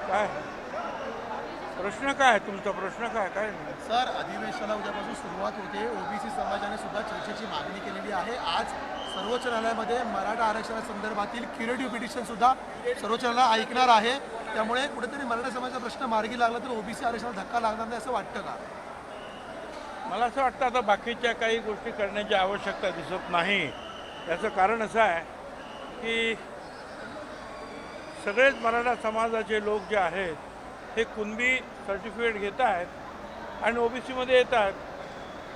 काय प्रश्न काय आहे तुमचा? प्रश्न काय काय नाही. सर, अधिवेशनाला उद्यापासून सुरुवात होते. ओबीसी समाजाने सुद्धा चर्चेची मागणी केलेली आहे. आज सर्वोच्च न्यायालयामध्ये मराठा आरक्षणासंदर्भातील क्युरेटिव्ह पिटिशन सुद्धा सर्वोच्च न्यायालय ऐकणार आहे. त्यामुळे कुठेतरी मराठा समाजाचा प्रश्न मार्गी लागला तर ओबीसी आरक्षणाला धक्का लागणार नाही असं वाटतं का? मला असं वाटतं आता बाकीच्या काही गोष्टी करण्याची आवश्यकता दिसत नाही. याचं कारण असं आहे की सगळेच मराठा समाजाचे लोक जे आहेत हे कुणबी सर्टिफिकेट घेत आहेत आणि ओबीसीमध्ये येत आहेत.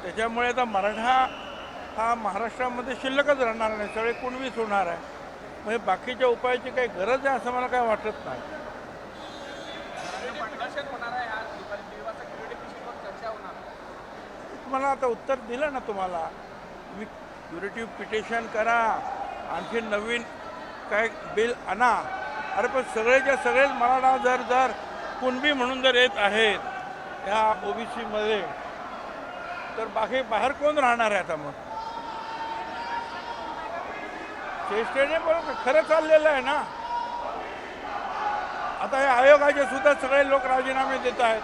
त्याच्यामुळे आता मराठा हा महाराष्ट्रामध्ये शिल्लकच राहणार नाही, सगळे कुणबीच होणार आहे. म्हणजे बाकीच्या उपायाची काही गरज आहे असं मला काय वाटत नाही. मला आता उत्तर दिलं ना तुम्हाला. तुम्ही क्युरेटिव्ह पिटिशन करा, आणखी नवीन काय बिल आणा. अरे पण सगळेच्या सगळेच मराठा जर कुणबी म्हणून जर येत आहेत ह्या ओबीसीमध्ये तर बाकी बाहेर कोण राहणार आहे आता? मग चेष्टेने बरोबर खरं चाललेलं आहे ना. आता हे आयोगाचे सुद्धा सगळे लोक राजीनामे देत आहेत.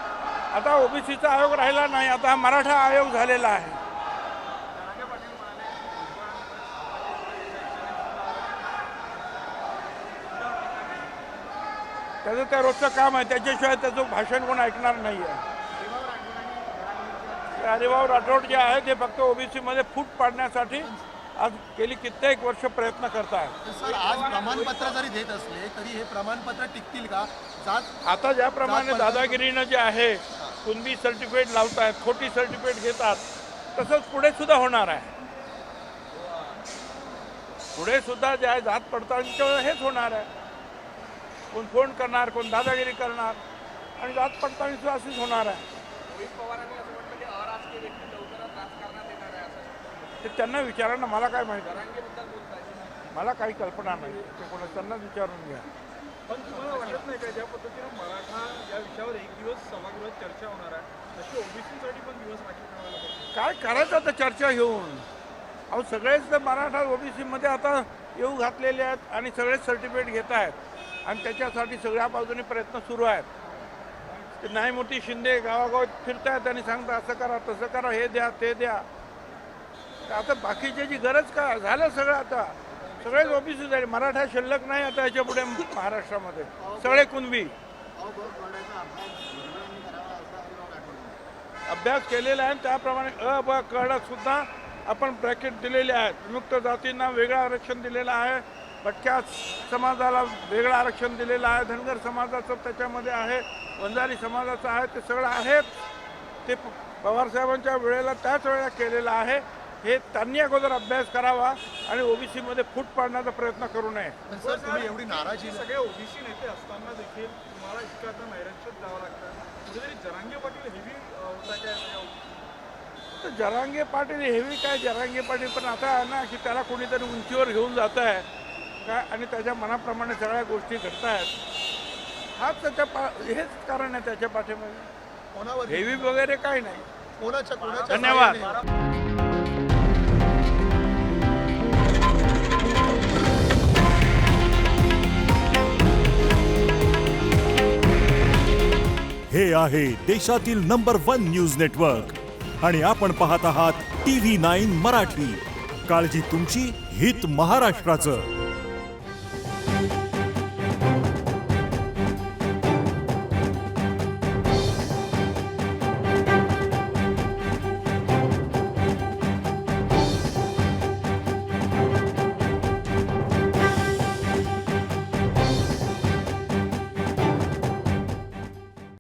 आता ओबीसीचा आयोग राहिला नाही, आता हा मराठा आयोग झालेला आहे. त्याचं त्या रोजचं काम आहे, त्याच्याशिवाय त्याचं भाषण कोण ऐकणार नाही आहे. हरिभाऊ राठोड जे आहे ते फक्त ओबीसीमध्ये फूट पाडण्यासाठी आज गेली कित्येक वर्ष प्रयत्न करत आहेत. सर, आज प्रमाणपत्र जरी देत असले तरी हे प्रमाणपत्र टिकतील का? आता ज्याप्रमाणे दादागिरीनं जे आहे कुणबी सर्टिफिकेट लावत आहेत, खोटी सर्टिफिकेट घेतात, तसंच पुढे सुद्धा होणार आहे. पुढे सुद्धा जे आहे जात पडताळणीचं हेच होणार आहे. कोण फोन करणार, कोण दादागिरी करणार आणि जात पडताळणी सुद्धा अशीच होणार आहे. ते त्यांना विचारा ना, मला काय माहिती. मला काही कल्पना नाही. ते कोणा त्यांना विचारून घ्या. पण तुम्हाला वाटत नाही का ज्या पद्धतीनं मराठा या विषयावर एक दिवस सभागृहात चर्चा होणार आहे तशी ओबीसीसाठी पण दिवस राखीव ठेवायला पाहिजे? काय करायचं आता चर्चा घेऊन? अहो सगळेच तर मराठा ओबीसीमध्ये आता येऊ घातलेले आहेत आणि सगळेच सर्टिफिकेट घेत आहेत आणि त्याच्यासाठी सगळ्या बाजूने प्रयत्न सुरू आहेत. ते नाही मोठी शिंदे गावागावात फिरत आहेत आणि सांगतात असं करा तसं करा, हे द्या ते द्या. आता बाकीच्याची गरज काय? झालं सगळं. आता सगळेच ओबीसी झाले, मराठा शिल्लक नाही आता याच्या पुढे महाराष्ट्रामध्ये. सगळे कुणबी. अभ्यास केलेला आहे त्याप्रमाणे अ ब कडक सुद्धा आपण ब्रॅकेट दिलेले आहेत. विमुक्त जातींना वेगळं आरक्षण दिलेलं आहे, भटक्या समाजाला वेगळं आरक्षण दिलेलं आहे, धनगर समाजाचं त्याच्यामध्ये आहे, वंजारी समाजाचं आहे. ते सगळं आहे. ते पवारसाहेबांच्या वेळेला त्याच वेळेला केलेलं आहे. हे त्यांनी अगोदर अभ्यास करावा आणि ओबीसीमध्ये फूट पाडण्याचा प्रयत्न करू नये. सर, तुम्ही एवढी नाराजी सगळे ओबीसी नेते असताना देखील तुम्हाला इतकं आता नैराश्यात जावं लागतं. कुठेतरी जरांगे पाटील हेवी होता काय? तर जरांगे पाटील हेवी काय? जरांगे पाटील पण आता आहे ना की त्याला कोणीतरी उंचीवर घेऊन जात आहे काय आणि त्याच्या मनाप्रमाणे सगळ्या गोष्टी घडत आहेत. हाच हेच कारण आहे त्याच्या पाठीमागे. कोणावर हेवी वगैरे काही नाही. कोणाच्या धन्यवाद. हे आहे देशातील नंबर 1 न्यूज नेटवर्क आणि आपण पाहत आहात TV9 मराठी. काळजी तुमची, हित महाराष्ट्राचं.